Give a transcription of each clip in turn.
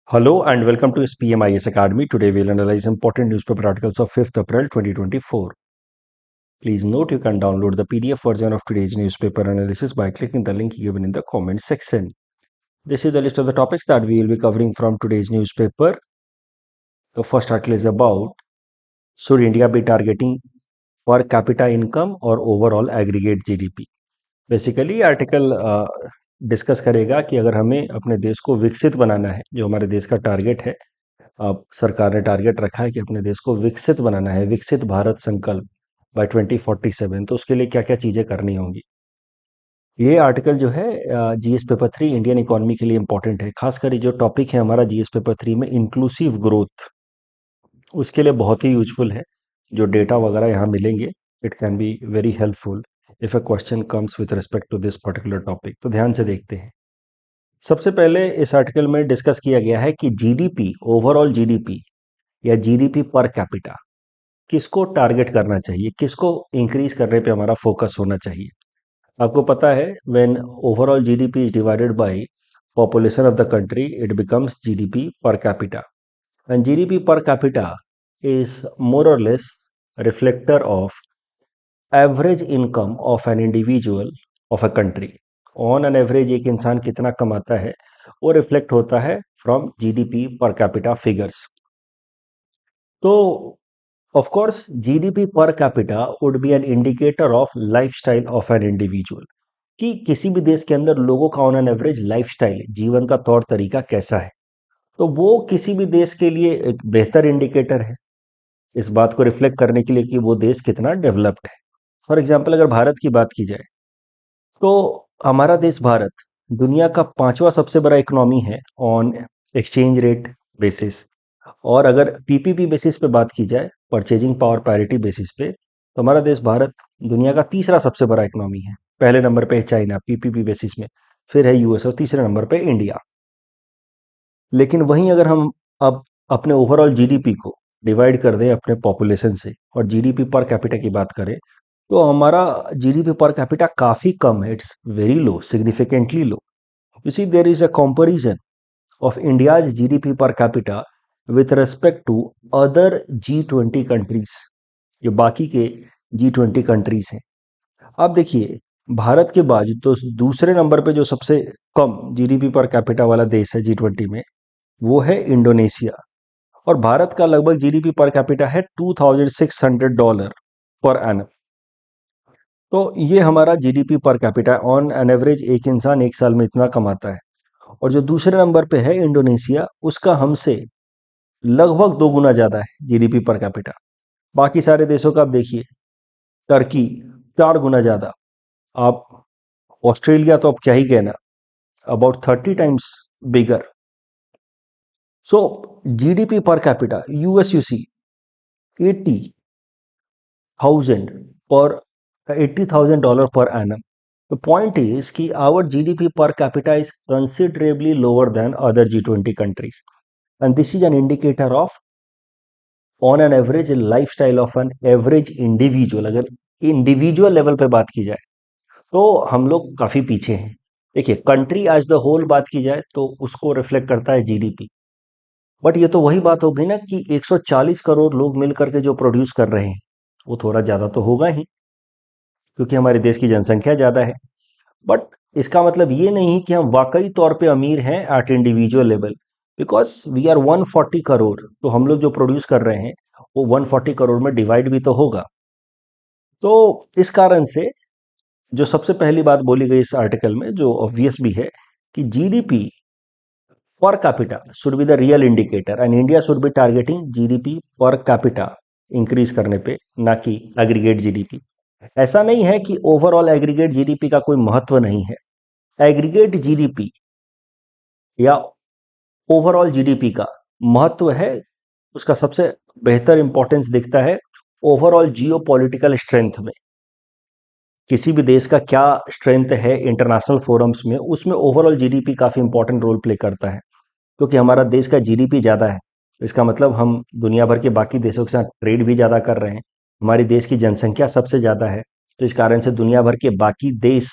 Hello and welcome to SPMIS Academy. Today we'll analyze important newspaper articles of 5th April 2024. Please note you can download the PDF version of today's newspaper analysis by clicking the link given in the comment section. This is the list of the topics that we will be covering from today's newspaper. The first article is about should India be targeting per capita income or overall aggregate GDP. Basically article discuss करेगा कि अगर हमें अपने देश को विकसित बनाना है, जो हमारे देश का टारगेट है, सरकार ने टारगेट रखा है कि अपने देश को विकसित बनाना है, विकसित भारत संकल्प बाय 2047, तो उसके लिए क्या क्या चीज़ें करनी होंगी। ये आर्टिकल जो है जीएस पेपर 3 इंडियन इकोनॉमी के लिए इंपॉर्टेंट है। खासकर ये जो टॉपिक है हमारा जीएस पेपर 3 में इंक्लूसिव ग्रोथ, उसके लिए बहुत ही यूजफुल है। जो डेटा वगैरह यहाँ मिलेंगे, it can be very helpful if a question comes with respect to this particular topic. तो ध्यान से देखते हैं। सबसे पहले इस आर्टिकल में डिस्कस किया गया है कि जीडीपी, ओवरऑल जीडीपी या जीडीपी पर कैपिटा किसको टारगेट करना चाहिए, किसको इंक्रीज करने पे हमारा फोकस होना चाहिए। आपको पता है when overall GDP is divided by population of the country, it becomes GDP per capita, and GDP per capita is more और less reflector of average income of an individual of a country. On an average एक इंसान कितना कमाता है वो reflect होता है from GDP per capita figures. तो of course GDP per capita would be an indicator of lifestyle of an individual, कि किसी भी देश के अंदर लोगों का ऑन एन एवरेज लाइफस्टाइल, जीवन का तौर तरीका कैसा है, तो वो किसी भी देश के लिए एक बेहतर इंडिकेटर है इस बात को रिफ्लेक्ट करने के लिए कि वो देश कितना डेवलप्ड है। फॉर एग्जाम्पल अगर भारत की बात की जाए तो हमारा देश भारत दुनिया का 5वां सबसे बड़ा इकोनॉमी है ऑन एक्सचेंज रेट बेसिस, और अगर पीपीपी बेसिस पे बात की जाए, परचेजिंग पावर पैरिटी बेसिस पे, तो हमारा देश भारत दुनिया का तीसरा सबसे बड़ा इकोनॉमी है। पहले नंबर पे है चाइना पीपीपी बेसिस में, फिर है यूएस और तीसरे नंबर पे इंडिया। लेकिन वहीं अगर हम अब अपने ओवरऑल जीडीपी को डिवाइड कर दें अपने पॉपुलेशन से और जीडीपी पर कैपिटा की बात करें, तो हमारा जीडीपी पर कैपिटा काफ़ी कम है, it's very low, significantly low. You see there is a comparison of India's GDP per capita with respect to other G20 countries, ये बाकी के G20 कंट्रीज हैं। आप देखिए भारत के बाद तो दूसरे नंबर पे जो सबसे कम जीडीपी पर कैपिटा वाला देश है G20 में, वो है इंडोनेशिया, और भारत का लगभग जीडीपी पर कैपिटा है $2600 पर एनम। तो ये हमारा GDP per capita on an average एक इंसान एक साल में इतना कमाता है। और जो दूसरे नंबर पे है इंडोनेशिया, उसका हमसे लगभग 2 गुना ज़्यादा है जीडीपी पर कैपिटा। बाकी सारे देशों का आप देखिए, टर्की 4 गुना ज़्यादा, आप ऑस्ट्रेलिया तो अब क्या ही कहना, about 30 times bigger. So GDP per capita US you see 80,000 per $80,000 per annum. The point is कि our GDP per capita is considerably lower than other G20 countries, and this is an indicator of on an average lifestyle of an average individual। अगर individual level पे बात की जाए तो हम लोग काफ़ी पीछे हैं। देखिए कंट्री एज द होल बात की जाए तो उसको रिफ्लेक्ट करता है जीडीपी, बट ये तो वही बात हो गई ना कि 140 करोड़ लोग मिल करके जो प्रोड्यूस कर रहे हैं वो थोड़ा ज़्यादा तो होगा ही, क्योंकि हमारे देश की जनसंख्या ज़्यादा है। बट इसका मतलब ये नहीं कि हम वाकई तौर पे अमीर हैं at individual level, because we are 140 crore, तो हम लोग जो प्रोड्यूस कर रहे हैं वो 140 करोड़ में डिवाइड भी तो होगा। तो इस कारण से जो सबसे पहली बात बोली गई इस आर्टिकल में, जो ऑब्वियस भी है, कि GDP per capita should be the real indicator and India should be targeting GDP per capita increase करने पे, ना कि एग्रीगेट जीडीपी। ऐसा नहीं है कि ओवरऑल एग्रीगेट जीडीपी का कोई महत्व नहीं है। एग्रीगेट जीडीपी या ओवरऑल जीडीपी का महत्व है, उसका सबसे बेहतर इंपॉर्टेंस दिखता है ओवरऑल जियोपॉलिटिकल स्ट्रेंथ में। किसी भी देश का क्या स्ट्रेंथ है इंटरनेशनल फोरम्स में, उसमें ओवरऑल जीडीपी काफ़ी इंपॉर्टेंट रोल प्ले करता है। क्योंकि हमारा देश का जीडीपी ज़्यादा है, इसका मतलब हम दुनिया भर के बाकी देशों के साथ ट्रेड भी ज़्यादा कर रहे हैं। हमारी देश की जनसंख्या सबसे ज़्यादा है, तो इस कारण से दुनिया भर के बाकी देश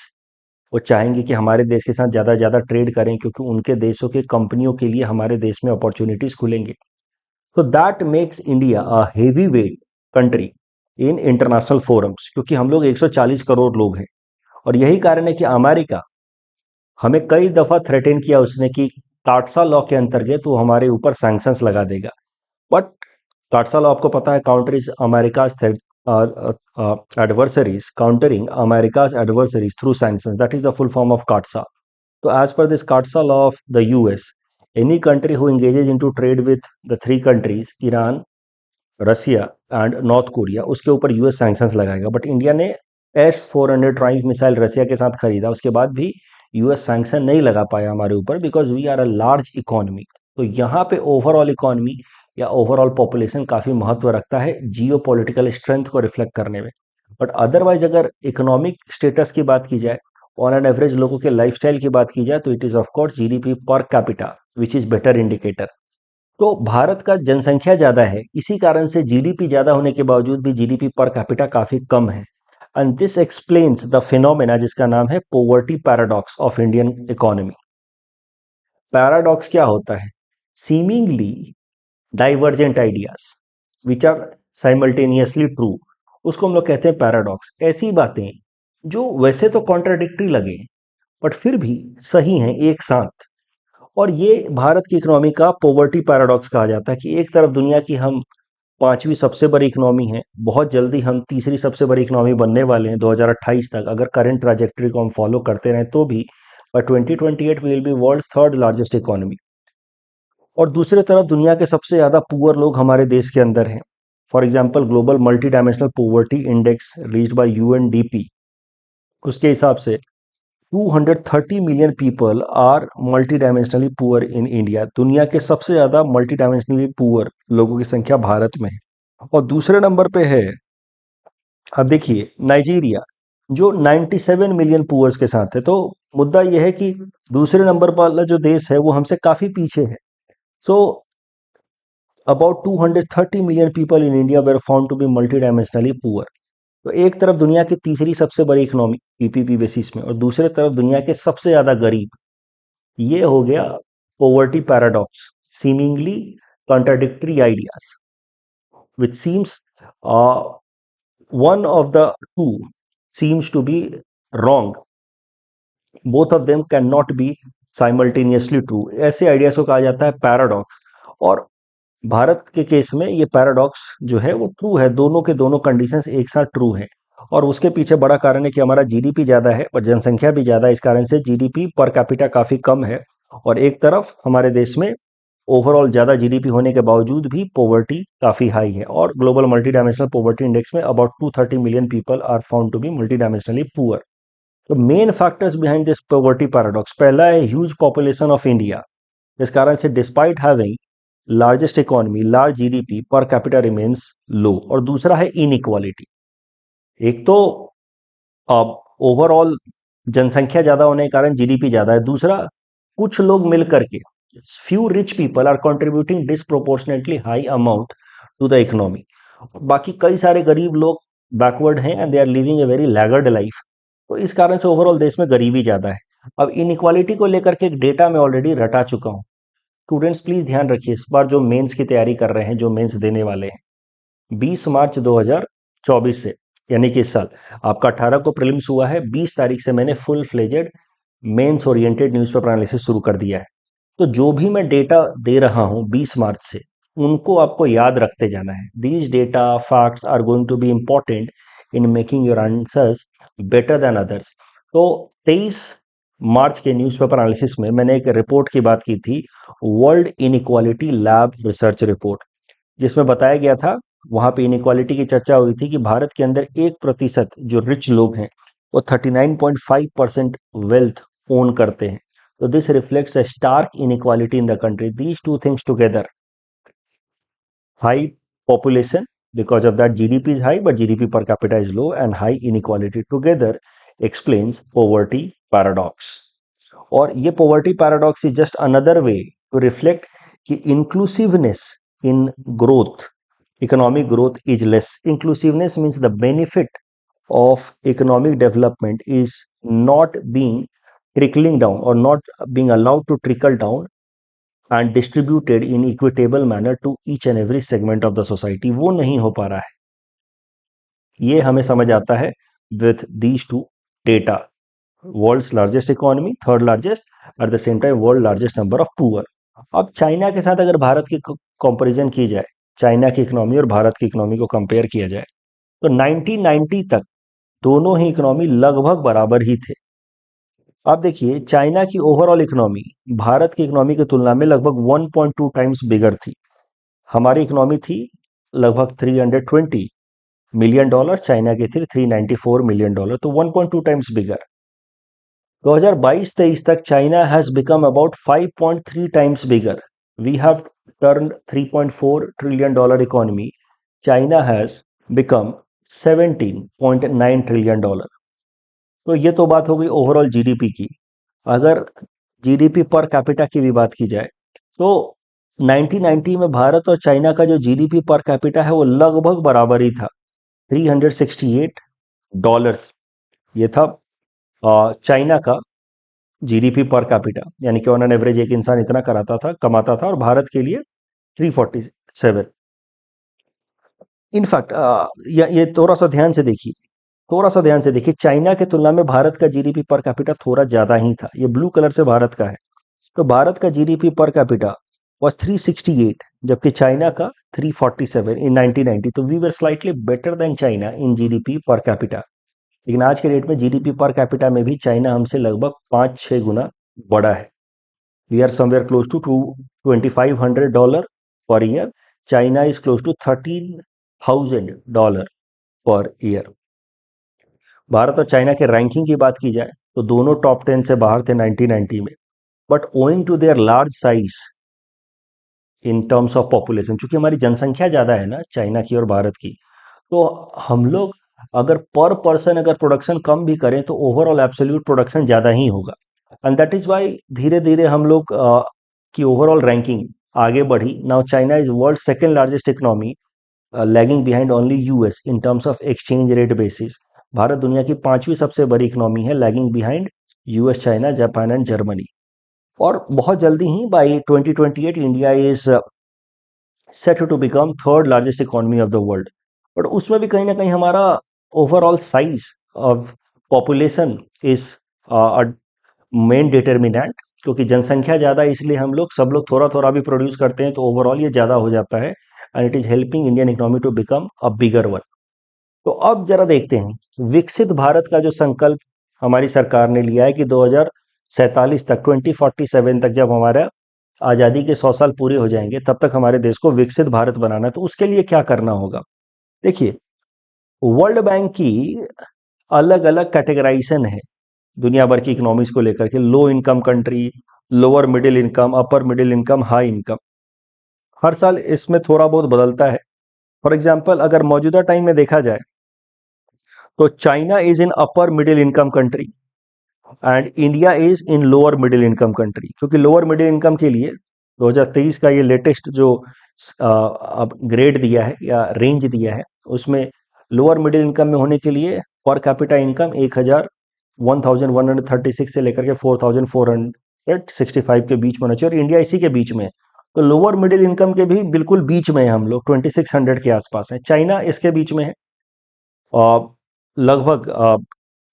वो चाहेंगे कि हमारे देश के साथ ज़्यादा से ज़्यादा ट्रेड करें, क्योंकि उनके देशों के कंपनियों के लिए हमारे देश में अपॉर्चुनिटीज खुलेंगे। तो that makes India a heavy weight country in international forums, क्योंकि हम लोग 140 करोड़ लोग हैं। और यही कारण है कि अमेरिका हमें कई दफा थ्रेटन किया उसने कि टाटसा लॉ के अंतर्गत वो हमारे ऊपर सैंक्शंस लगा देगा। बट टाटसा लॉ आपको पता है, काउंटरीज America's adversaries, countering America's adversaries through sanctions. That is the full form of CAATSA. So, as per this CAATSA law of the US, any country who engages into trade with the three countries, Iran, Russia and North Korea, उसके ऊपर US sanctions लगाएगा। But India ने S-400 ट्राइम्स missile रसिया के साथ खरीदा, उसके बाद भी यूएस सैंक्शन नहीं लगा पाया हमारे ऊपर, because we are a large economy. तो यहाँ पे ओवरऑल इकोनॉमी या ओवरऑल पॉपुलेशन काफ़ी महत्व रखता है जियो पॉलिटिकल स्ट्रेंथ को रिफ्लेक्ट करने में। बट अदरवाइज अगर इकोनॉमिक स्टेटस की बात की जाए, ऑन एन एवरेज लोगों के लाइफस्टाइल की बात की जाए, तो it is of course GDP per capita which is better indicator. तो भारत का जनसंख्या ज़्यादा है, इसी कारण से जीडीपी ज़्यादा होने के बावजूद भी जीडीपी पर कैपिटा काफ़ी कम है। And this explains the phenomena जिसका नाम है poverty paradox of Indian economy. Paradox क्या होता है? Seemingly divergent ideas which are simultaneously true, उसको हम लोग कहते हैं पैराडॉक्स। ऐसी बातें जो वैसे तो कॉन्ट्राडिक्टरी लगे बट फिर भी सही हैं एक साथ। और ये भारत की इकोनॉमी का पोवर्टी पैराडॉक्स कहा जाता है कि एक तरफ दुनिया की हम पांचवी सबसे बड़ी इकोनॉमी है, बहुत जल्दी हम तीसरी सबसे बड़ी इकोनॉमी बनने वाले हैं 2028 तक, अगर करंट ट्रैजेक्टरी को हम फॉलो करते रहें तो भी। By 2028 we will be world's third largest economy. और दूसरी तरफ दुनिया के सबसे ज़्यादा पुअर लोग हमारे देश के अंदर हैं। For example global multi dimensional poverty index reach by UNDP, उसके हिसाब से 230 million people are multi dimensionally poor in India. दुनिया के सबसे ज़्यादा मल्टी डायमेंशनली पुअर लोगों की संख्या भारत में है। और दूसरे नंबर पे है, अब देखिए, नाइजीरिया, जो 97 मिलियन पुअर्स के साथ है। तो मुद्दा यह है कि दूसरे नंबर वाला जो देश है वो हमसे काफ़ी पीछे है। So about 230 million people in India were found to be multi dimensionally poor. तो एक तरफ दुनिया की तीसरी सबसे बड़ी इकोनॉमी पीपीपी बेसिस में, और दूसरे तरफ दुनिया के सबसे ज़्यादा गरीब। ये हो गया poverty paradox, seemingly contradictory ideas which seems one of the two seems to be wrong, both of them cannot be simultaneously true। ऐसे आइडियाज को कहा जाता है पैराडॉक्स। और भारत के केस में ये पैराडॉक्स जो है वो ट्रू है, दोनों के दोनों कंडीशंस एक साथ ट्रू हैं। और उसके पीछे बड़ा कारण है कि हमारा जीडीपी ज़्यादा है पर जनसंख्या भी ज़्यादा है, इस कारण से जीडीपी पर कैपिटा काफ़ी कम है। और एक तरफ हमारे देश में ओवरऑल ज़्यादा जीडीपी होने के बावजूद भी पोवर्टी काफ़ी हाई है। और global multi dimensional poverty index में about 230 million people are found to be multi dimensionally poor. तो main factors behind this poverty paradox, पहला है ह्यूज पॉपुलेशन ऑफ इंडिया, इस कारण से despite having largest economy large GDP per capita remains low. और दूसरा है इनइक्वालिटी। एक तो अब ओवरऑल जनसंख्या ज़्यादा होने के कारण जीडीपी ज़्यादा है, दूसरा कुछ लोग मिल करके, few rich people are contributing disproportionately high amount to the economy. बाकी कई सारे गरीब लोग बैकवर्ड हैं and they are living a very laggard life. तो इस कारण से ओवरऑल देश में गरीबी ज़्यादा है। अब इनइक्वालिटी को लेकर के एक डेटा मैं ऑलरेडी रटा चुका हूँ। स्टूडेंट्स प्लीज़ ध्यान रखिए, इस बार जो मेंस की तैयारी कर रहे हैं, जो मेंस देने वाले हैं, 20 मार्च 2024 से, यानी कि इस साल आपका 18 को प्रीलिम्स हुआ है, 20 तारीख से मैंने full fledged mains oriented newspaper analysis शुरू कर दिया है। तो जो भी मैं डेटा दे रहा हूं 20 मार्च से, उनको आपको याद रखते जाना है। These data facts are going to be important in making your answers better than others. तो 23 मार्च के न्यूज़पेपर एनालिसिस में मैंने एक रिपोर्ट की बात की थी, world inequality lab research report, जिसमें बताया गया था, वहां पे इनइक्वालिटी की चर्चा हुई थी कि भारत के अंदर 1% जो रिच लोग हैं वो 39.5% वेल्थ ओन करते हैं। तो this reflects a stark inequality in the country. These two things together, high population, because of that GDP is high but GDP per capita is low, and high inequality together explains poverty paradox। और ये poverty paradox is just another way to reflect कि inclusiveness in growth, economic growth is less। Inclusiveness means the benefit of economic development is not being trickling down or not being allowed to trickle down and distributed in equitable manner to each and every segment of the society, वो नहीं हो पा रहा है। ये हमें समझ आता है with these two data, world's largest economy, third largest, at the same time world largest number of poor. अब चाइना के साथ अगर भारत की कंपैरिजन की जाए, चाइना की इकोनॉमी और भारत की इकोनॉमी को कंपेयर किया जाए, तो 1990 तक दोनों ही इकोनॉमी लगभग बराबर ही थे। अब देखिए चाइना की ओवरऑल इकोनॉमी भारत की इकोनॉमी की तुलना में लगभग 1.2 टाइम्स बिगर थी। हमारी इकोनॉमी थी लगभग 320 मिलियन डॉलर, चाइना की थी 394 मिलियन डॉलर, तो 1.2 टाइम्स बिगर। 2022-23 तक China has become about 5.3 times bigger. We have turn 3.4 trillion dollar economy, China has become 17.9 trillion dollar. तो ये तो बात हो गई ओवरऑल जीडीपी की। अगर जीडीपी पर कैपिटा की भी बात की जाए तो 1990 में भारत और चाइना का जो जीडीपी पर कैपिटा है वो लगभग बराबर ही था, 368 डॉलर्स। ये था चाइना का जीडीपी पर कैपिटा, यानी कि ऑन एन एवरेज एक इंसान इतना कमाता था, और भारत के लिए 347। इनफैक्ट ये थोड़ा सा ध्यान से देखिए, चाइना के तुलना में भारत का जीडीपी पर कैपिटा थोड़ा ज्यादा ही था। ये ब्लू कलर से भारत का है, तो भारत का जीडीपी पर कैपिटा वाज 368 जबकि चाइना का 347 इन 1990। तो we were slightly better than China in GDP per capita. लेकिन आज के डेट में जीडीपी पर कैपिटा में भी चाइना हमसे लगभग 5-6 गुना बड़ा है। We are somewhere close to $2,500 per year, China is close to $13,000 per year. Bharat और चाइना के रैंकिंग की बात की जाए तो दोनों टॉप 10 से बाहर थे 1990 में, but owing to their large size in terms of population, चूंकि हमारी जनसंख्या ज़्यादा है ना चाइना की और भारत की, तो हम लोग अगर पर पर्सन अगर प्रोडक्शन कम भी करें तो ओवरऑल एब्सोल्यूट प्रोडक्शन ज़्यादा ही होगा। एंड दैट इज़ वाई धीरे धीरे हम लोग की ओवरऑल रैंकिंग आगे बढ़ी। Now China is world second largest economy, lagging behind only US in terms of exchange rate basis. Bharat दुनिया की पांचवी सबसे बड़ी इकोनॉमी है, lagging behind US, China, Japan and Germany. और बहुत जल्दी ही by 2028 India is set to become third largest economy of the world. But उसमें भी कहीं ना कहीं हमारा overall size of population is main determinant, क्योंकि जनसंख्या ज़्यादा है इसलिए हम लोग सब लोग थोड़ा थोड़ा भी प्रोड्यूस करते हैं तो ओवरऑल ये ज़्यादा हो जाता है, and it is helping Indian economy to become a bigger one. तो अब जरा देखते हैं विकसित भारत का जो संकल्प हमारी सरकार ने लिया है कि 2047 तक, 2047 तक जब हमारा आज़ादी के 100 साल पूरे हो जाएंगे तब तक हमारे देश को विकसित भारत बनाना है। तो उसके लिए क्या करना होगा? देखिए, वर्ल्ड बैंक की अलग अलग कैटेगराइजेशन है दुनिया भर की इकोनॉमीज को लेकर के, low income country, lower middle income, upper middle income, high income. हर साल इसमें थोड़ा बहुत बदलता है। फॉर एग्जाम्पल अगर मौजूदा टाइम में देखा जाए तो China is in upper middle income country and India is in lower middle income country, क्योंकि लोअर मिडिल इनकम के लिए 2023 का ये लेटेस्ट जो अब ग्रेड दिया है या रेंज दिया है, उसमें लोअर मिडिल इनकम में होने के लिए पर कैपिटा इनकम 1136 से लेकर के 4465 के बीच में होना चाहिए, और इंडिया इसी के बीच में है। तो लोअर मिडिल इनकम के भी बिल्कुल बीच में है हम लोग, 2600 के आसपास है। चाइना इसके बीच में है, लगभग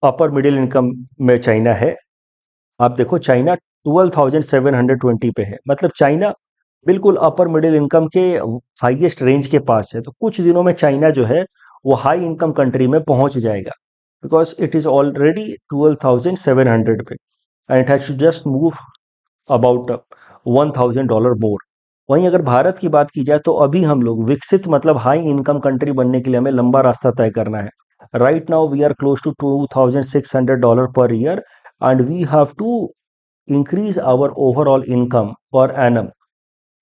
अपर मिडिल इनकम में चाइना है। आप देखो चाइना 12,720 पे है, मतलब चाइना बिल्कुल अपर मिडिल इनकम के हाईएस्ट रेंज के पास है। तो कुछ दिनों में चाइना जो है वो हाई इनकम कंट्री में पहुंच जाएगा, बिकॉज इट इज ऑलरेडी 12,700 पे, and it has to just move about $1,000 more. वहीं अगर भारत की बात की जाए तो अभी हम लोग विकसित मतलब हाई इनकम कंट्री बनने के लिए हमें लंबा रास्ता तय करना है। Right now we are close to $2,600 per year, and we have to increase our overall income per annum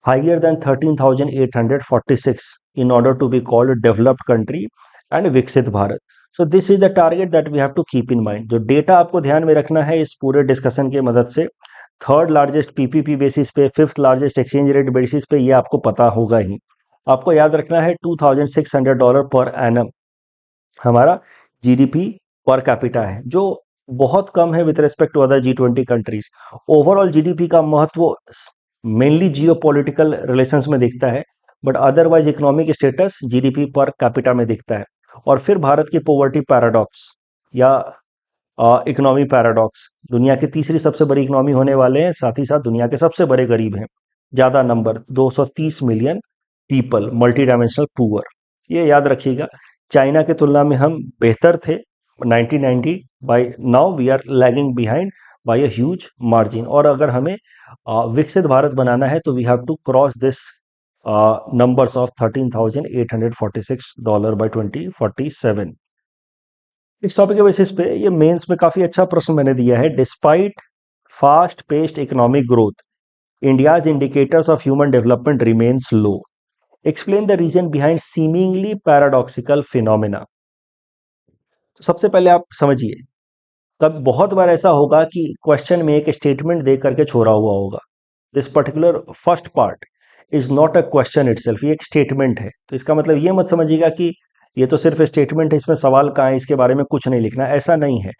higher than 13,846 in order to be called a developed country and विकसित Bharat. so this is the target that we have to keep in mind। जो data आपको ध्यान में रखना है इस पूरे discussion के मदद से, थर्ड लार्जेस्ट पीपीपी बेसिस पे, fifth largest exchange rate basis पे, ये आपको पता होगा ही। आपको याद रखना है $2,600 पर एनम हमारा जीडीपी पर कैपिटा है, जो बहुत कम है with respect to other G20 countries. Overall GDP का महत्व मेनली जियो पॉलिटिकल रिलेशंस में दिखता है, but otherwise economic status GDP per capita में दिखता है। और फिर भारत की पॉवर्टी पैराडॉक्स या इकोनॉमी पैराडॉक्स, दुनिया की तीसरी सबसे बड़ी इकोनॉमी होने वाले हैं, साथ ही साथ दुनिया के सबसे बड़े गरीब हैं। ज़्यादा number 230 million people, multi dimensional poor, ये याद रखिएगा। चाइना की तुलना में हम बेहतर थे 1990, by now we are lagging behind by a huge margin. और अगर हमें विकसित भारत बनाना है तो we have to cross this numbers of $13,846 by 2047। इस टॉपिक के बेसिस पे ये मेंस में काफी अच्छा प्रश्न मैंने दिया है। Despite fast paced economic growth, India's indicators of human development remains low. Explain the reason behind seemingly paradoxical phenomena. सबसे पहले आप समझिए, कब बहुत बार ऐसा होगा कि क्वेश्चन में एक स्टेटमेंट दे करके छोड़ा हुआ होगा। This particular first part is not a question itself, ये एक स्टेटमेंट है। तो इसका मतलब ये मत समझिएगा कि ये तो सिर्फ स्टेटमेंट है, इसमें सवाल कहाँ है, इसके बारे में कुछ नहीं लिखना, ऐसा नहीं है।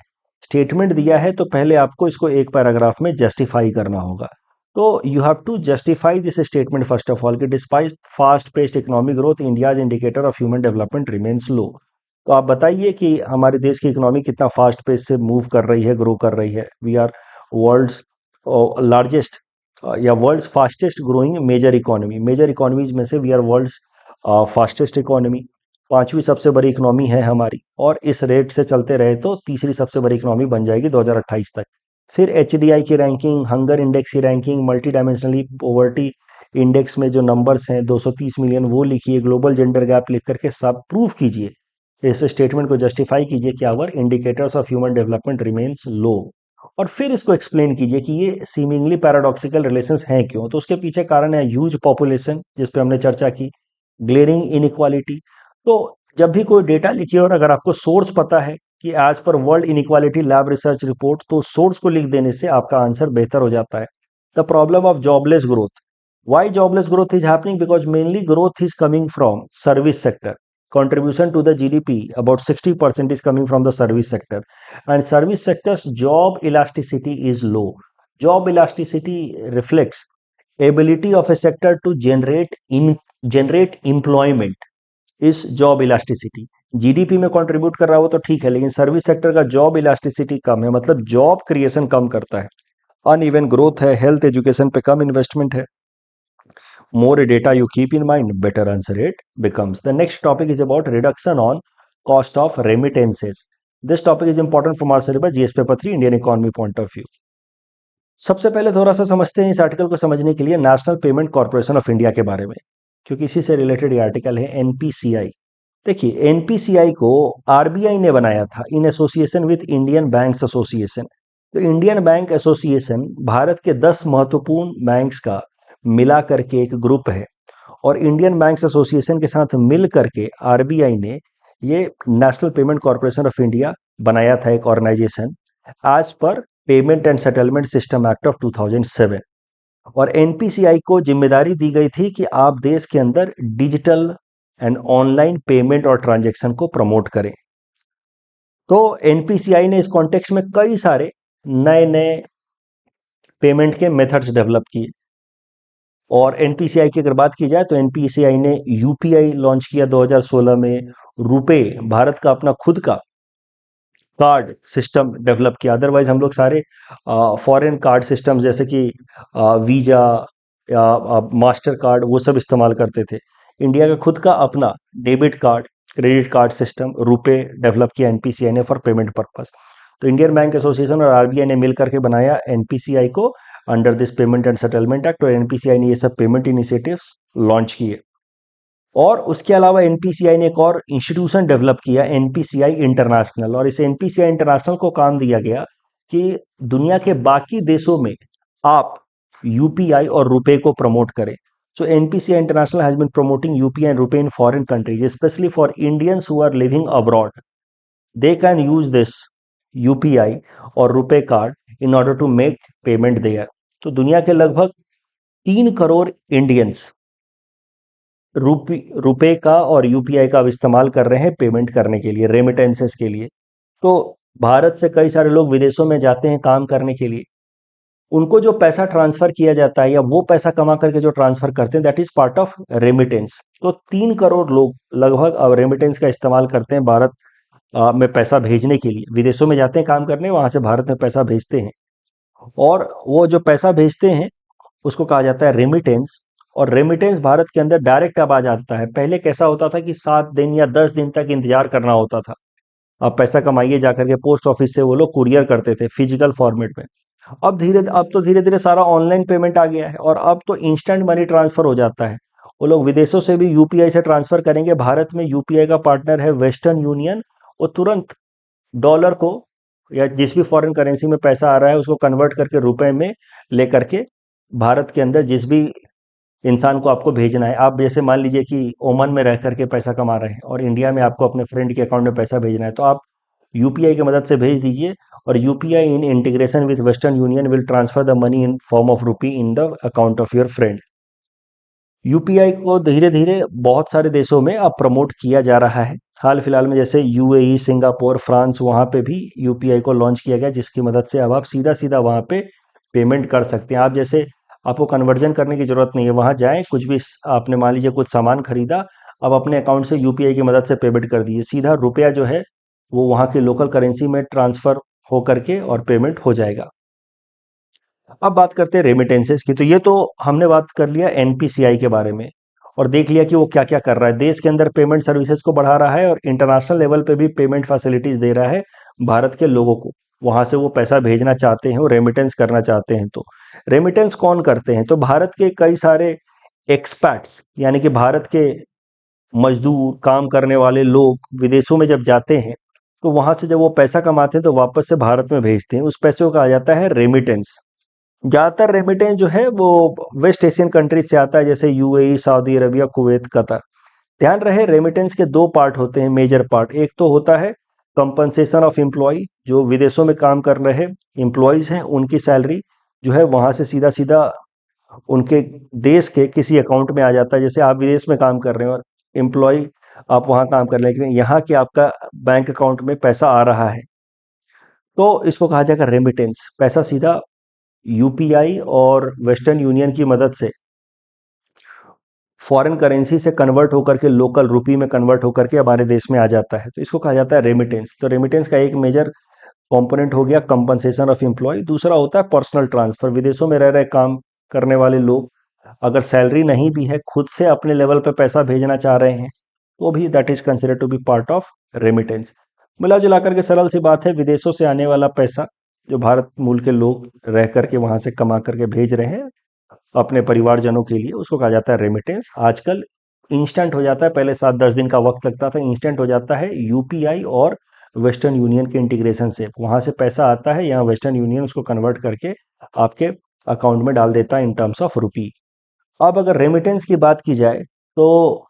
स्टेटमेंट दिया है तो पहले आपको इसको एक पैराग्राफ में जस्टिफाई करना होगा। तो you have to justify this statement first of all कि despite fast paced economic growth, India's indicator of human development remains low. तो आप बताइए कि हमारे देश की इकोनॉमी कितना फास्ट पेस से मूव कर रही है, ग्रो कर रही है। वी आर वर्ल्ड्स लार्जेस्ट या world's fastest growing major economy, major economies में से we are world's fastest economy, पांचवी सबसे बड़ी इकोनॉमी है हमारी। और इस रेट से चलते रहे तो तीसरी सबसे बड़ी इकोनॉमी बन जाएगी 2028 तक। फिर एचडीआई की रैंकिंग, हंगर इंडेक्स की ranking, multi dimensionally poverty index में जो नंबर्स हैं 230 मिलियन वो लिखिए, ग्लोबल जेंडर गैप लिख करके सब प्रूव कीजिए, इस स्टेटमेंट को जस्टिफाई कीजिए कि our indicators of human development remains low. और फिर इसको एक्सप्लेन कीजिए कि ये सीमिंगली पैराडॉक्सिकल रिलेशंस हैं क्यों। तो उसके पीछे कारण है ह्यूज पॉपुलेशन, जिस पे हमने चर्चा की, ग्लेरिंग इनइक्वालिटी। तो जब भी कोई डेटा लिखिए और अगर आपको सोर्स पता है कि as per world inequality lab research report, तो सोर्स को लिख देने से आपका आंसर बेहतर हो जाता है। The problem of jobless growth, why jobless growth is happening? Because mainly growth is coming from service sector. Contribution to the GDP about 60% is coming from the service sector, and service sector's job elasticity is low. Job elasticity reflects ability of a sector to generate employment is job elasticity. GDP में contribute कर रहा हो तो ठीक है, लेकिन service sector का job elasticity कम है, मतलब जॉब क्रिएशन कम करता है। अनइवन ग्रोथ है, हेल्थ एजुकेशन पे कम इन्वेस्टमेंट है। More data you keep in mind, better answer it becomes. The next topic is about reduction on cost of remittances. This topic is important from our syllabus GS paper 3 Indian economy point of view. सबसे पहले थोड़ा सा समझते हैं इस article को समझने के लिए national Payment Corporation of India के बारे में, क्योंकि इसी से रिलेटेड ये आर्टिकल है। एनपीसीआई, देखिए एनपीसीआई को आरबीआई ने बनाया था in association with Indian banks association. तो इंडियन बैंक एसोसिएशन भारत के 10 महत्वपूर्ण बैंक्स का मिला करके एक ग्रुप है, और इंडियन बैंक्स एसोसिएशन के साथ मिल करके आरबीआई ने ये National Payment Corporation of India बनाया था, एक organisation, as per payment and settlement system act of 2007। और एनपीसीआई को जिम्मेदारी दी गई थी कि आप देश के अंदर डिजिटल एंड ऑनलाइन पेमेंट और ट्रांजैक्शन को प्रमोट करें। तो एनपीसीआई ने इस कॉन्टेक्स्ट में कई सारे नए नए पेमेंट के मेथड्स डेवलप किए। और एनपीसीआई की अगर बात की जाए तो एनपीसीआई ने यूपीआई लॉन्च किया 2016 में, रुपे भारत का अपना खुद का कार्ड सिस्टम डेवलप किया। अदरवाइज हम लोग सारे फॉरेन कार्ड सिस्टम जैसे कि वीजा या मास्टर कार्ड वो सब इस्तेमाल करते थे। इंडिया का खुद का अपना debit card, credit card system RuPay develop किया एनपीसीआई ने फॉर पेमेंट पर्पस। तो इंडियन बैंक एसोसिएशन और आरबीआई ने मिलकर के बनाया एनपीसीआई को under this payment and settlement act, और एनपीसीआई ने ये सब पेमेंट इनिशिएटिव्स लॉन्च किए। और उसके अलावा एनपीसीआई ने एक और इंस्टीट्यूशन डेवलप किया, एनपीसीआई इंटरनेशनल। और इस एनपीसीआई इंटरनेशनल को काम दिया गया कि दुनिया के बाकी देशों में आप यूपीआई और रुपए को प्रमोट करें। So NPCI international has been promoting UPI and RuPay in foreign countries, specially for Indians who are living abroad. They can use this UPI और RuPay card in order to make payment there. तो दुनिया के लगभग 3 crore Indians रुपए का और UPI का अब इस्तेमाल कर रहे हैं पेमेंट करने के लिए, रेमिटेंसेस के लिए। तो भारत से कई सारे लोग विदेशों में जाते हैं काम करने के लिए, उनको जो पैसा ट्रांसफर किया जाता है या वो पैसा कमा करके जो ट्रांसफर करते हैं, that is part of remittance. तो 3 करोड़ लोग लगभग अब रेमिटेंस का इस्तेमाल करते हैं भारत में पैसा भेजने के लिए। विदेशों में जाते हैं काम करने, वहां से भारत में पैसा भेजते हैं, और वो जो पैसा भेजते हैं उसको कहा जाता है रेमिटेंस। और रेमिटेंस भारत के अंदर डायरेक्ट अब आ जाता है। पहले कैसा होता था कि 7 दिन या 10 दिन तक इंतजार करना होता था। अब पैसा कमाइए जाकर के पोस्ट ऑफिस से वो लोग कुरियर करते थे फिजिकल फॉर्मेट में। अब तो धीरे धीरे सारा ऑनलाइन पेमेंट आ गया है, और अब तो इंस्टेंट मनी ट्रांसफर हो जाता है। वो लोग विदेशों से भी यूपीआई से ट्रांसफर करेंगे। भारत में यूपीआई का पार्टनर है वेस्टर्न यूनियन। वो तुरंत डॉलर को या जिस भी फॉरेन करेंसी में पैसा आ रहा है उसको कन्वर्ट करके रुपए में लेकर के भारत के अंदर जिस भी इंसान को आपको भेजना है, आप जैसे मान लीजिए कि ओमान में रह करके पैसा कमा रहे हैं और इंडिया में आपको अपने फ्रेंड के अकाउंट में पैसा भेजना है, तो आप यूपीआई की मदद से भेज दीजिए, और UPI in integration with western union will transfer the money in form of rupee in the account of your friend. UPI को धीरे धीरे बहुत सारे देशों में अब प्रमोट किया जा रहा है। हाल फिलहाल में जैसे यूएई, सिंगापुर, फ्रांस, वहाँ पे भी यूपीआई को लॉन्च किया गया, जिसकी मदद से अब आप सीधा सीधा वहाँ पे पेमेंट कर सकते हैं। आप जैसे आपको कन्वर्जन करने की जरूरत नहीं है, वहाँ जाएं, कुछ भी आपने मान लीजिए कुछ सामान खरीदा, अब अपने अकाउंट से यूपीआई की मदद से पेमेंट कर दीजिए, सीधा रुपया जो है वो वहाँ की लोकल करेंसी में ट्रांसफर हो करके और पेमेंट हो जाएगा। अब बात करते हैं रेमिटेंसेस की। तो ये तो हमने बात कर लिया एनपीसीआई के बारे में, और देख लिया कि वो क्या क्या कर रहा है, देश के अंदर पेमेंट सर्विसेज को बढ़ा रहा है और इंटरनेशनल लेवल पे भी पेमेंट फैसिलिटीज दे रहा है भारत के लोगों को। वहां से वो पैसा भेजना चाहते हैं, वो रेमिटेंस करना चाहते हैं, तो रेमिटेंस कौन करते हैं? तो भारत के कई सारे एक्सपैट्स, यानी कि भारत के मजदूर, काम करने वाले लोग विदेशों में जब जाते हैं, तो वहां से जब वो पैसा कमाते हैं तो वापस से भारत में भेजते हैं, उस पैसे को कहा जाता है रेमिटेंस। ज़्यादातर रेमिटेंस जो है वो वेस्ट एशियन कंट्रीज से आता है, जैसे UAE, Saudi Arabia, Kuwait, Qatar. ध्यान रहे, रेमिटेंस के 2 पार्ट होते हैं, मेजर पार्ट। एक तो होता है कंपनसेशन ऑफ एम्प्लॉय, जो विदेशों में काम कर रहे एम्प्लॉयज हैं उनकी सैलरी जो है वहां से सीधा सीधा उनके देश के किसी अकाउंट में आ जाता है। जैसे आप विदेश में काम कर रहे हैं और एम्प्लॉय आप वहां काम कर रहे हैं, लेकिन यहाँ के आपका बैंक अकाउंट में पैसा आ रहा है, तो इसको कहा जाएगा रेमिटेंस। पैसा सीधा यूपीआई और वेस्टर्न यूनियन की मदद से फॉरेन करेंसी से कन्वर्ट होकर के लोकल रुपी में कन्वर्ट होकर के हमारे देश में आ जाता है, तो इसको कहा जाता है रेमिटेंस। तो रेमिटेंस का एक मेजर कंपोनेंट हो गया कंपनसेशन ऑफ एम्प्लॉय। दूसरा होता है पर्सनल ट्रांसफर। विदेशों में रह रहे काम करने वाले लोग अगर सैलरी नहीं भी है, खुद से अपने लेवल पे पैसा भेजना चाह रहे हैं, तो भी that is consider to be part of remittance. मिला जुला करके सरल सी बात है, विदेशों से आने वाला पैसा जो भारत मूल के लोग रह करके वहां से कमा करके भेज रहे हैं अपने परिवारजनों के लिए, उसको कहा जाता है रेमिटेंस। आजकल इंस्टेंट हो जाता है, पहले 7-10 दिन का वक्त लगता था, इंस्टेंट हो जाता है यूपीआई और वेस्टर्न यूनियन के इंटीग्रेशन से। वहां से पैसा आता है, यहाँ वेस्टर्न यूनियन उसको कन्वर्ट करके आपके अकाउंट में डाल देता है इन टर्म्स ऑफ रुपी। अब अगर रेमिटेंस की बात की जाए तो,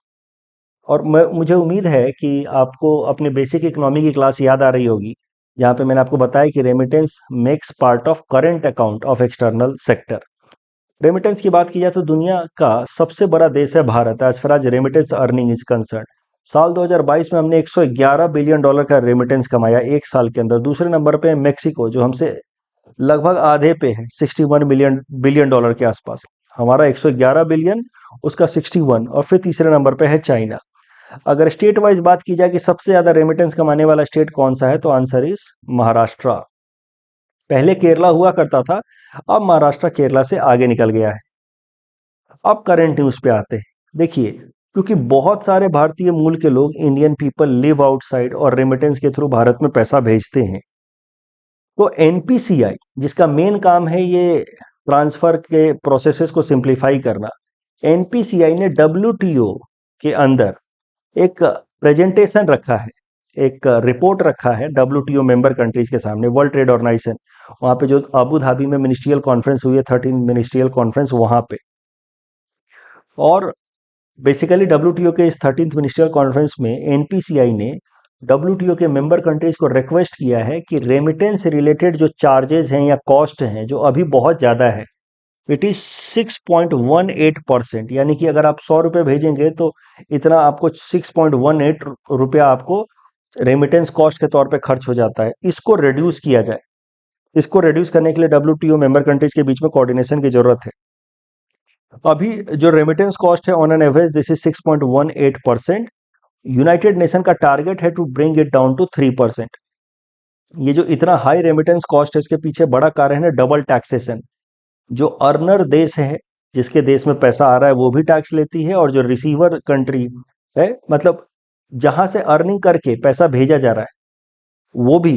और मुझे उम्मीद है कि आपको अपने बेसिक इकोनॉमी की क्लास याद आ रही होगी, जहाँ पे मैंने आपको बताया कि remittance makes part of current account of external sector. Remittance की बात की जाए तो दुनिया का सबसे बड़ा देश है Bharat as far as remittance earning is concern. साल 2022 में हमने 111 बिलियन डॉलर का रेमिटेंस कमाया एक साल के अंदर। दूसरे नंबर पे है मेक्सिको, जो हमसे लगभग आधे पे है, 61 बिलियन बिलियन डॉलर के आसपास। हमारा 111 बिलियन, उसका 61, और फिर तीसरे नंबर पे है चाइना। अगर स्टेट वाइज बात की जाए कि सबसे ज्यादा रेमिटेंस कमाने वाला स्टेट कौन सा है, तो आंसर इज महाराष्ट्र। पहले केरला हुआ करता था, अब महाराष्ट्र केरला से आगे निकल गया है। अब करंट न्यूज पे आते हैं। देखिए, क्योंकि बहुत सारे भारतीय मूल के लोग, इंडियन पीपल, लिव आउटसाइड और रेमिटेंस के थ्रू भारत में पैसा भेजते हैं, तो एनपीसीआई जिसका मेन काम है ये ट्रांसफर के प्रोसेसेस को सिंप्लीफाई करना, एनपीसीआई ने डब्ल्यूटीओ के अंदर एक प्रेजेंटेशन रखा है, एक रिपोर्ट रखा है डब्ल्यूटीओ मेंबर कंट्रीज के सामने, वर्ल्ड ट्रेड ऑर्गेनाइजेशन। वहां पे जो अबू धाबी में मिनिस्ट्रियल कॉन्फ्रेंस हुई है, 13 मिनिस्ट्रियल कॉन्फ्रेंस, वहां पे। और बेसिकली डब्ल्यूटीओ के इस 13th मिनिस्ट्रियल कॉन्फ्रेंस में एनपीसीआई ने डब्ल्यूटीओ के मेंबर कंट्रीज को रिक्वेस्ट किया है कि रेमिटेंस से रिलेटेड जो चार्जेस हैं या कॉस्ट हैं, जो अभी बहुत ज़्यादा है, इट इज 6.18%। यानी कि अगर आप 100 रुपये भेजेंगे तो इतना आपको 6.18 रुपया आपको रेमिटेंस कॉस्ट के तौर पे खर्च हो जाता है, इसको रिड्यूस किया जाए। इसको रिड्यूस करने के लिए WTO मेंबर कंट्रीज के बीच में कोऑर्डिनेशन की जरूरत है। अभी जो रेमिटेंस कॉस्ट है on an average this is 6.18%। United Nation का टारगेट है to bring it down to 3%। ये जो इतना हाई रेमिटेंस कॉस्ट है इसके पीछे बड़ा कारण है डबल टैक्सेशन। जो अर्नर देश है, जिसके देश में पैसा आ रहा है वो भी टैक्स लेती है, और जो रिसीवर कंट्री है, मतलब जहां से अर्निंग करके पैसा भेजा जा रहा है वो भी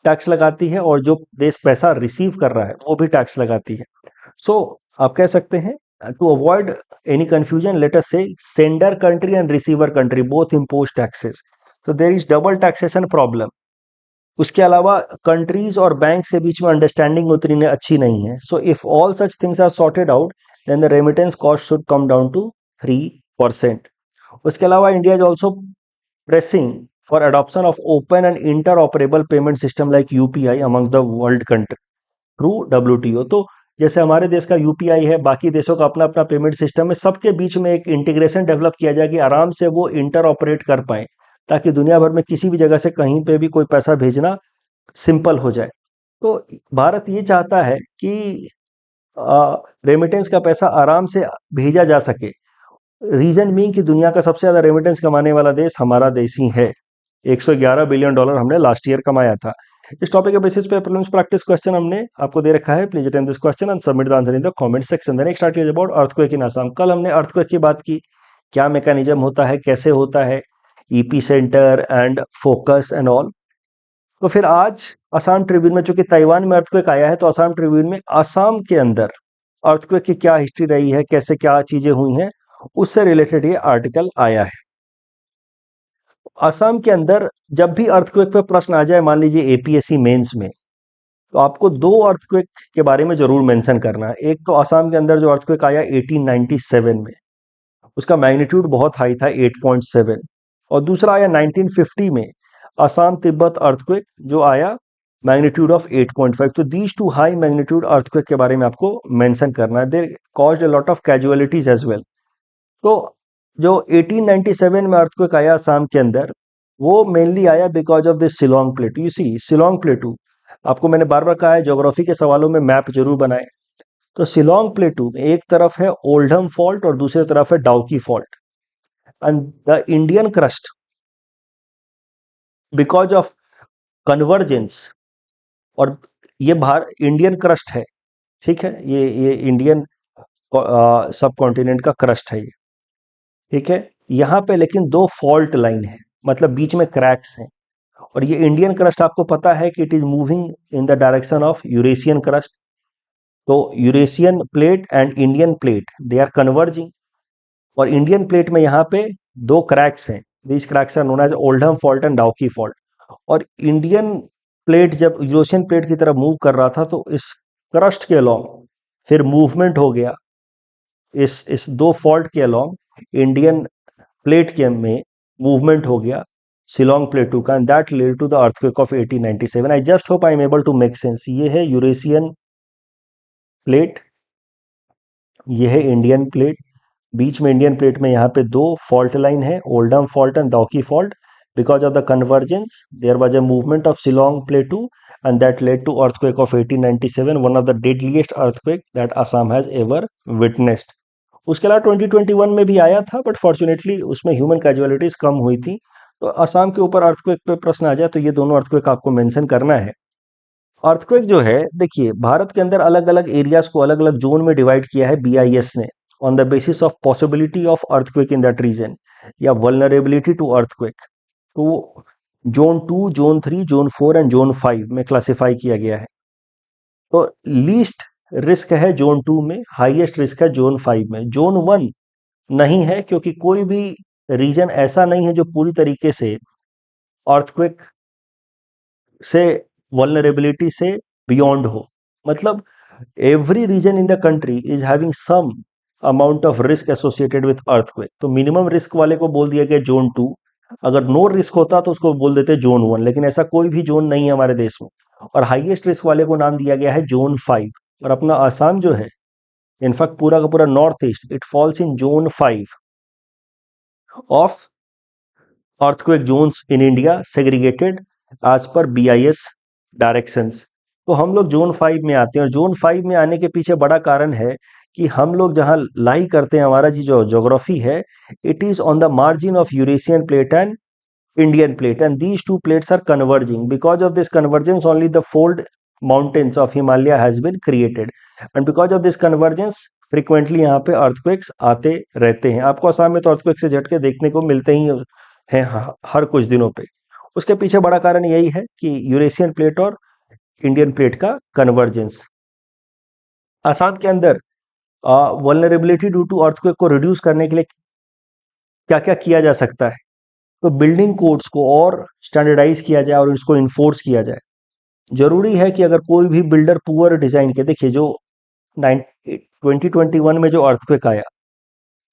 टैक्स लगाती है, और जो देश पैसा रिसीव कर रहा है वो भी टैक्स लगाती है। सो आप कह सकते हैं to avoid any confusion let us say sender country and receiver country both impose taxes, तो there is double taxation problem. उसके अलावा कंट्रीज और बैंक के बीच में अंडरस्टैंडिंग उतनी अच्छी नहीं है। So if all such things are sorted out then the remittance cost should come down to 3%। उसके अलावा India is also pressing for adoption of open and interoperable payment system like UPI among the world country through WTO। तो जैसे हमारे देश का UPI है, बाकी देशों का अपना अपना पेमेंट सिस्टम है, सबके बीच में एक इंटीग्रेशन डेवलप किया जाए कि आराम से वो इंटर ऑपरेट कर पाए, ताकि दुनिया भर में किसी भी जगह से कहीं पे भी कोई पैसा भेजना सिंपल हो जाए। तो भारत ये चाहता है कि रेमिटेंस का पैसा आराम से भेजा जा सके। रीजन मीन कि दुनिया का सबसे ज्यादा रेमिटेंस कमाने वाला देश हमारा देश ही है। $111 बिलियन हमने लास्ट ईयर कमाया था। इस टॉपिक के बेसिस पे प्रीलिम्स प्रैक्टिस क्वेश्चन हमने आपको दे रखा है। Please attend this question and submit the answer in the comment section. The next article is about earthquake इन असम। कल हमने अर्थक्वेक की बात की, क्या मैकेनिज्म होता है, कैसे होता है, EP centre and focus and all. तो फिर आज असम ट्रिब्यून में, चूंकि ताइवान में अर्थक्वेक आया है, तो असम ट्रिब्यून में असम के अंदर अर्थक्वेक की क्या हिस्ट्री रही है, कैसे क्या चीजें हुई हैं, उससे रिलेटेड ये आर्टिकल आया है। असम के अंदर जब भी अर्थक्वेक पे प्रश्न आ जाए, मान लीजिए एपीएससी मेंस में, तो आपको दो अर्थक्वेक के बारे में जरूर मेंशन करना है। एक तो असम के अंदर जो अर्थक्वेक आया 1897 में, उसका मैग्नीट्यूड बहुत हाई था 8.7, और दूसरा आया 1950 में असम तिब्बत अर्थक्वेक जो आया मैग्नीट्यूड ऑफ 8.5। तो these two high magnitude earthquake के बारे में आपको मेंशन करना है। There caused a lot of casualties as well. तो जो 1897 में अर्थक्वेक आया असम के अंदर, वो मेनली आया because of this Shillong plateau. You see Shillong plateau, आपको मैंने बार बार कहा है ज्योग्राफी के सवालों में मैप जरूर बनाए। तो शिलोंग प्लेटू में एक तरफ है ओल्डहम फॉल्ट और दूसरी तरफ है Dawki fault, and the Indian crust because of convergence, और ये इंडियन क्रस्ट है, ठीक है, ये इंडियन सब कॉन्टिनेंट का क्रस्ट है ये, ठीक है। यहाँ पे लेकिन दो फॉल्ट लाइन है, मतलब बीच में क्रैक्स हैं, और ये इंडियन क्रस्ट आपको पता है कि it is moving in the direction of Eurasian crust. तो Eurasian plate and Indian plate they are converging, और इंडियन प्लेट में यहाँ पे दो क्रैक्स हैं। This cracks are known as Oldham fault and Dauki fault. और इंडियन प्लेट जब Eurasian plate की तरफ मूव कर रहा था, तो इस क्रस्ट के अलोंग फिर मूवमेंट हो गया, इस दो फॉल्ट के अलोंग इंडियन प्लेट के में मूवमेंट हो गया शिलोंग प्लेटू का, and that led to the earthquake of 1897। I just hope I am able to make sense. ये है यूरेशियन प्लेट, ये है इंडियन प्लेट, बीच में इंडियन प्लेट में यहाँ पे दो फॉल्ट लाइन है, Oldham fault and Dauki fault. Because of the convergence there was a movement of Shillong plateau, and that led to earthquake of 1897, one of the deadliest earthquake that Assam has ever witnessed. उसके अलावा 2021 में भी आया था, but fortunately उसमें human casualties कम हुई थी। तो असम के ऊपर अर्थक्वेक पे प्रश्न आ जाए तो ये दोनों अर्थक्वेक आपको मेंशन करना है। अर्थक्वेक जो है, देखिए भारत के अंदर अलग अलग एरियाज को अलग अलग जोन में डिवाइड किया है बीआईएस ने, on the basis of possibility of earthquake in that region या वल्नरेबिलिटी टू अर्थक्वेक। तो zone 2, zone 3, zone 4 and zone 5 में क्लासिफाई किया गया है। तो लीस्ट रिस्क है जोन 2 में, हाईएस्ट रिस्क है जोन 5 में। जोन 1 नहीं है, क्योंकि कोई भी रीजन ऐसा नहीं है जो पूरी तरीके से अर्थक्वेक से वल्नरेबिलिटी से बियॉन्ड हो। मतलब every region in the country is having some amount of risk associated with earthquake. तो मिनिमम रिस्क वाले को बोल दिया गया जोन 2। अगर नो रिस्क होता तो उसको बोल देते जोन 1, लेकिन ऐसा कोई भी जोन नहीं है हमारे देश में। और हाईएस्ट रिस्क वाले को नाम दिया गया है जोन 5। और अपना आसाम जो है, इनफैक्ट पूरा का पूरा north east, it falls in zone 5 of earthquake zones in India segregated as per BIS directions। तो हम लोग जोन 5 में आते हैं, और जोन 5 में आने के पीछे बड़ा कारण है कि हम लोग जहां लाई करते हैं, हमारा जो ज्योग्राफी है, it is on the margin of Eurasian plate and Indian plate, and these two plates are converging. Because of this convergence, only the fold mountains of Himalaya has been created, and because of this convergence frequently यहाँ पे earthquakes आते रहते हैं। आपको असम में तो earthquake से झटके देखने को मिलते ही हैं हर कुछ दिनों पे। उसके पीछे बड़ा कारण यही है कि यूरेशियन प्लेट और इंडियन प्लेट का कन्वर्जेंस। असम के अंदर वल्नरेबिलिटी ड्यू टू अर्थक्वेक को रिड्यूस करने के लिए क्या क्या किया जा सकता है? तो बिल्डिंग कोड्स को और स्टैंडर्डाइज किया जाए और इसको इन्फोर्स किया जाए। जरूरी है कि अगर कोई भी बिल्डर पुअर डिजाइन के, देखिए जो 2021 में जो अर्थक्वेक आया,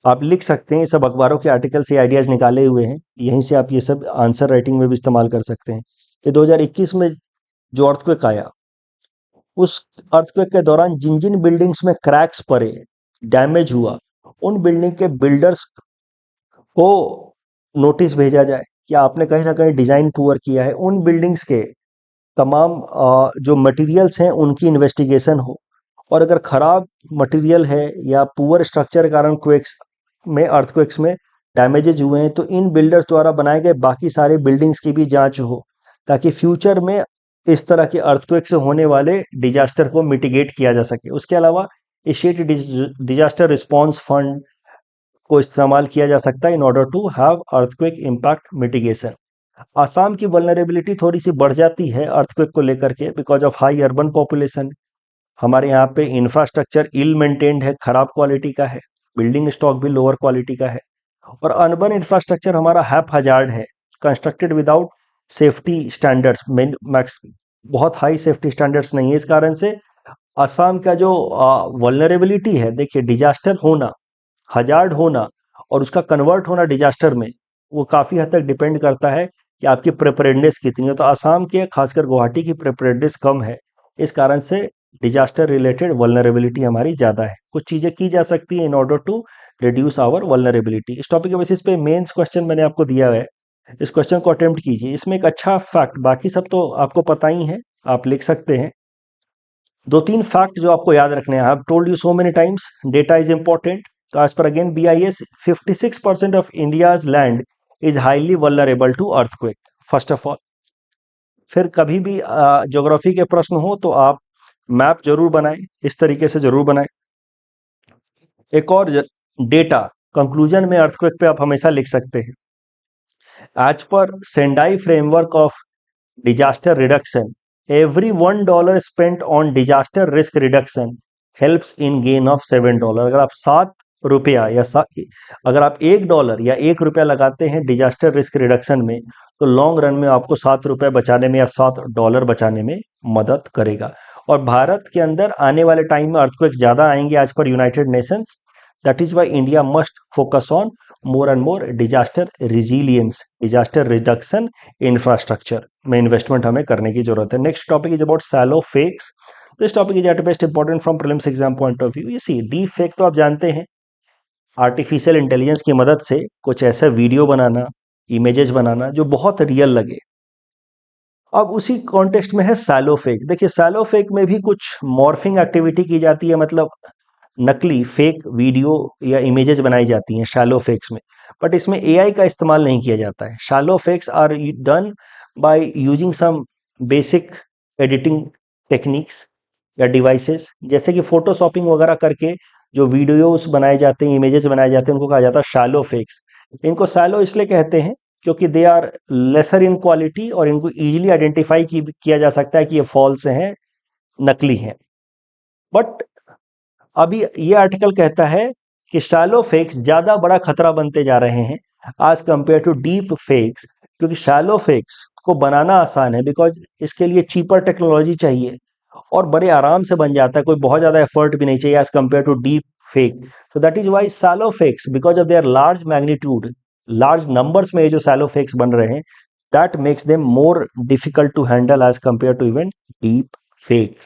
आप लिख सकते हैं, सब अखबारों के आर्टिकल से आइडियाज निकाले हुए हैं, यहीं से आप ये सब आंसर राइटिंग में भी इस्तेमाल कर सकते हैं कि 2021 में जो अर्थक्वेक आया, उस अर्थक्वेक के दौरान जिन जिन बिल्डिंग्स में क्रैक्स पड़े, डैमेज हुआ, उन बिल्डिंग के बिल्डर्स को नोटिस भेजा जाए कि आपने कहीं ना कहीं डिजाइन पुअर किया है। उन बिल्डिंग्स के तमाम जो मटेरियल्स हैं उनकी इन्वेस्टिगेशन हो, और अगर खराब मटेरियल है या पुअर स्ट्रक्चर के कारण क्वेक्स में, अर्थक्वेक्स में डैमेजेज हुए हैं, तो इन बिल्डर्स द्वारा बनाए गए बाकी सारे बिल्डिंग्स की भी जांच हो, ताकि फ्यूचर में इस तरह के अर्थक्वेक से होने वाले डिजास्टर को मिटिगेट किया जा सके। उसके अलावा स्टेट डिजास्टर रिस्पॉन्स फंड को इस्तेमाल किया जा सकता है in order to have earthquake impact mitigation. Assam की वल्नरेबिलिटी थोड़ी सी बढ़ जाती है अर्थक्वेक को लेकर के, because of high urban population. हमारे यहाँ पे इंफ्रास्ट्रक्चर इल मेंटेन्ड है, खराब क्वालिटी का है, बिल्डिंग स्टॉक भी लोअर क्वालिटी का है, और अर्बन इंफ्रास्ट्रक्चर हमारा हैप हजार्ड है, constructed without safety standards, max बहुत हाई सेफ्टी स्टैंडर्ड्स नहीं है। इस कारण से असम का जो वल्नरेबिलिटी है, देखिए डिजास्टर होना, हजार्ड होना और उसका कन्वर्ट होना डिजास्टर में, वो काफ़ी हद तक डिपेंड करता है कि आपकी प्रिपरेडनेस कितनी है। तो आसाम के, खासकर गुवाहाटी की प्रिपरेडनेस कम है, इस कारण से डिजास्टर रिलेटेड वल्नरेबिलिटी हमारी ज़्यादा है। कुछ चीज़ें की जा सकती हैं in order to reduce our vulnerability. इस टॉपिक के बेसिस पे मेंस क्वेश्चन मैंने आपको दिया है, इस क्वेश्चन को अटेम्प्ट कीजिए। इसमें एक अच्छा फैक्ट, बाकी सब तो आपको पता ही है, आप लिख सकते हैं। दो तीन फैक्ट जो आपको याद रखने हैं, I have told you so many times, data is important. तो as per again BIS, 56% of India's land is highly vulnerable to earthquake, first of all। फिर कभी भी ज्योग्राफी के प्रश्न हो तो आप मैप जरूर बनाएं, इस तरीके से जरूर बनाएं। एक और डेटा कंक्लूजन में अर्थक्वेक पे आप हमेशा लिख सकते हैं, as per Sendai framework of disaster reduction, every $1 spent on disaster risk reduction helps in gain of $7। अगर आप ₹7 या अगर आप $1 या ₹1 लगाते हैं डिजास्टर रिस्क रिडक्शन में, तो लॉन्ग रन में आपको ₹7 बचाने में या $7 बचाने में मदद करेगा। और भारत के अंदर आने वाले टाइम में अर्थक्वेक्स ज़्यादा आएंगे as per United Nations. That is why India must focus on more and more disaster resilience, disaster reduction infrastructure में इन्वेस्टमेंट हमें करने की जरूरत है। Next topic is about shallow fakes. This topic is at best important from prelims exam point of view. ये सी deep fake तो आप जानते हैं, आर्टिफिशियल इंटेलिजेंस की मदद से कुछ ऐसा वीडियो बनाना, इमेजेस बनाना जो बहुत रियल लगे। अब उसी कॉन्टेक्स्ट में है शैलो फेक। देखिए शैलो फेक में भी कुछ मॉर्फिंग एक्टिविटी की जाती है, मतलब नकली फेक वीडियो या इमेजेस बनाई जाती हैं शैलो फेक्स में, बट इसमें एआई का इस्तेमाल नहीं किया जाता है। Shallow fakes are done by using some basic editing techniques या डिवाइसेस, जैसे कि फोटोशॉपिंग वगैरह करके जो वीडियोस बनाए जाते हैं, इमेजेस बनाए जाते हैं, उनको कहा जाता है शैलो फेक्स। इनको शैलो इसलिए कहते हैं क्योंकि they are lesser in quality, और इनको इजीली आइडेंटिफाई किया जा सकता है कि ये फॉल्स हैं, नकली हैं। बट अभी ये आर्टिकल कहता है कि शैलो फेक्स ज़्यादा बड़ा खतरा बनते जा रहे हैं आज कंपेयर टू डीप फेक्स, क्योंकि शैलो फेक्स को बनाना आसान है, बिकॉज इसके लिए चीपर टेक्नोलॉजी चाहिए और बड़े आराम से बन जाता है, कोई बहुत ज़्यादा एफर्ट भी नहीं चाहिए as compare to deep fake. So that is why shallow fakes, because of their large magnitude, large numbers में ये जो शैलो फेक्स बन रहे हैं, that makes them more difficult to handle as compare to even deep fake.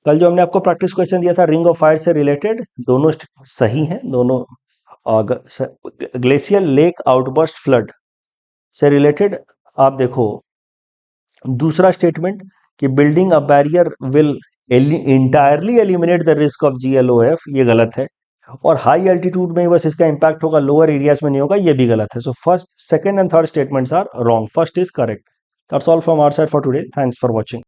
कल जो हमने आपको प्रैक्टिस क्वेश्चन दिया था रिंग ऑफ फायर से रिलेटेड, दोनों सही हैं, दोनों। ग्लेशियल लेक आउटबर्स्ट फ्लड से रिलेटेड आप देखो दूसरा स्टेटमेंट कि building a barrier will entirely eliminate the risk of GLOF, ये गलत है। और हाई एल्टीट्यूड में बस इसका इंपैक्ट होगा, लोअर एरियाज में नहीं होगा, ये भी गलत है। So first, second and third statements are wrong, first is correct. That's all from our side for today, thanks for watching.